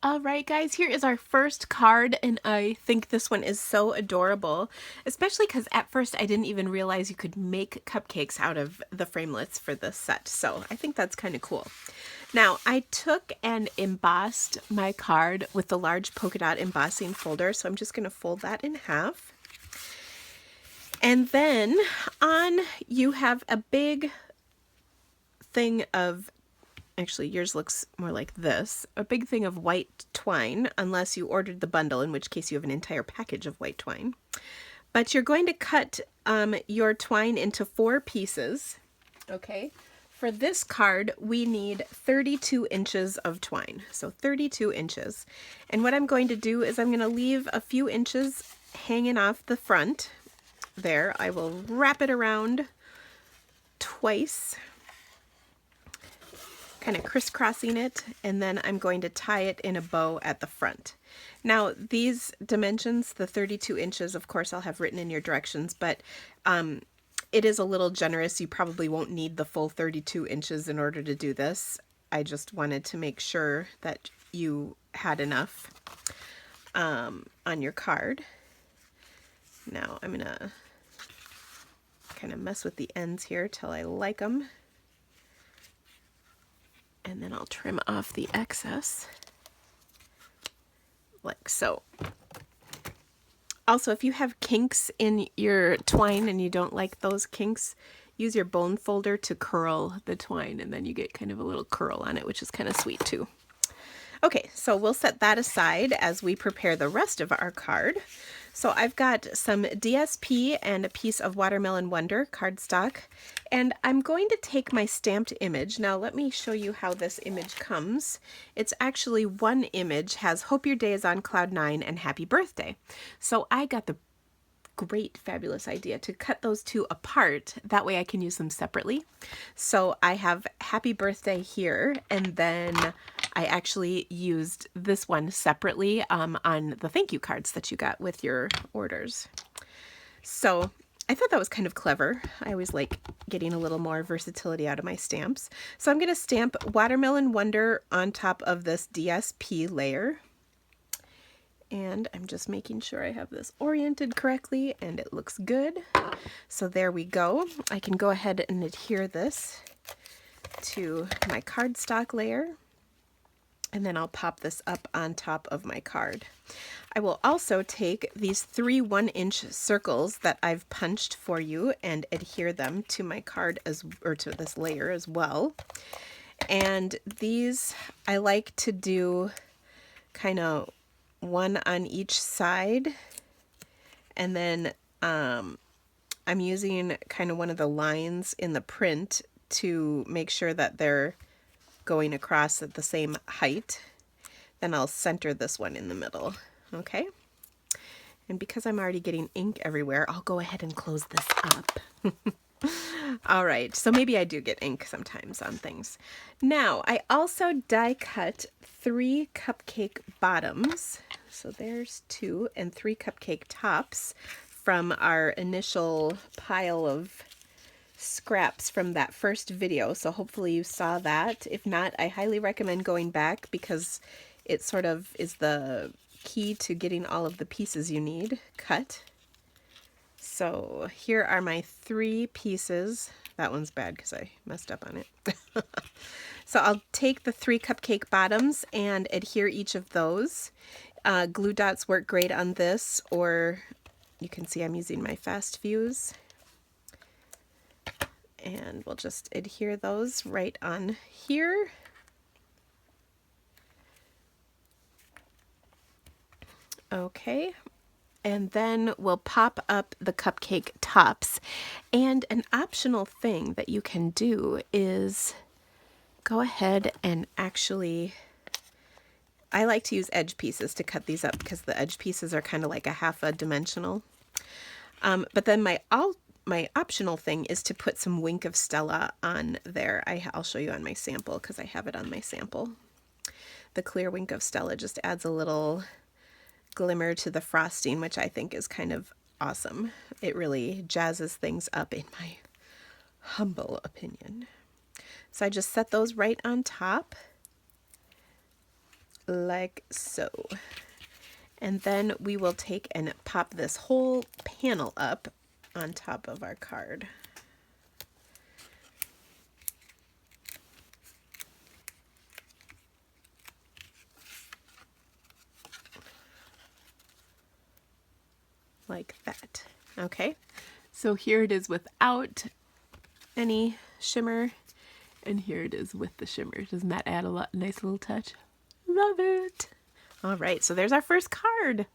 All right, guys, here is our first card, and I think this one is so adorable, especially because at first I didn't even realize you could make cupcakes out of the framelits for this set, so I think that's kind of cool. Now, I took and embossed my card with the large polka dot embossing folder, so I'm just going to fold that in half. And then you have a big thing of, actually yours looks more like this, a big thing of white twine, unless you ordered the bundle, in which case you have an entire package of white twine. But you're going to cut your twine into 4 pieces, okay? For this card, we need 32 inches of twine, so 32 inches. And what I'm going to do is I'm going to leave a few inches hanging off the front there. I will wrap it around twice, kind of crisscrossing it, and then I'm going to tie it in a bow at the front. Now, these dimensions, the 32 inches, of course, I'll have written in your directions, but it is a little generous. You probably won't need the full 32 inches in order to do this. I just wanted to make sure that you had enough on your card. Now, I'm going to kind of mess with the ends here till I like them. And then I'll trim off the excess, like so. Also, if you have kinks in your twine and you don't like those kinks, use your bone folder to curl the twine, and then you get kind of a little curl on it, which is kind of sweet too. Okay, so we'll set that aside as we prepare the rest of our card. So I've got some DSP and a piece of Watermelon Wonder cardstock, and I'm going to take my stamped image. Now let me show you how this image comes. It's actually one image, has Hope Your Day is on Cloud 9 and Happy Birthday. So I got the great, fabulous idea to cut those two apart. That way I can use them separately. So I have Happy Birthday here, and then I actually used this one separately on the thank you cards that you got with your orders. So I thought that was kind of clever. I always like getting a little more versatility out of my stamps. So I'm going to stamp Watermelon Wonder on top of this DSP layer. And I'm just making sure I have this oriented correctly and it looks good. So there we go. I can go ahead and adhere this to my cardstock layer, and then I'll pop this up on top of my card. I will also take these 3 1-inch circles that I've punched for you and adhere them to my card or to this layer as well. And these I like to do kind of one on each side, and then I'm using kind of one of the lines in the print to make sure that they're going across at the same height. Then I'll center this one in the middle, okay? And because I'm already getting ink everywhere, I'll go ahead and close this up. All right, so maybe I do get ink sometimes on things. Now, I also die cut 3 cupcake bottoms. So there's 2 and 3 cupcake tops from our initial pile of scraps from that first video. So hopefully you saw that. If not, I highly recommend going back because it sort of is the key to getting all of the pieces you need cut. So here are my 3 pieces. That one's bad because I messed up on it. So I'll take the 3 cupcake bottoms and adhere each of those. Glue dots work great on this, or you can see I'm using my fast fuse. And we'll just adhere those right on here. Okay. And then we'll pop up the cupcake tops. And an optional thing that you can do is go ahead and actually, I like to use edge pieces to cut these up because the edge pieces are kind of like a half a dimensional. But then my optional thing is to put some Wink of Stella on there. I'll show you on my sample because I have it on my sample. The clear Wink of Stella just adds a little glimmer to the frosting, which I think is kind of awesome. It really jazzes things up in my humble opinion. So I just set those right on top. like so. And then we will take and pop this whole panel up on top of our card. Like that. Okay, so here it is without any shimmer, and here it is with the shimmer. Doesn't that add a nice little touch? Love it. All right, so there's our first card.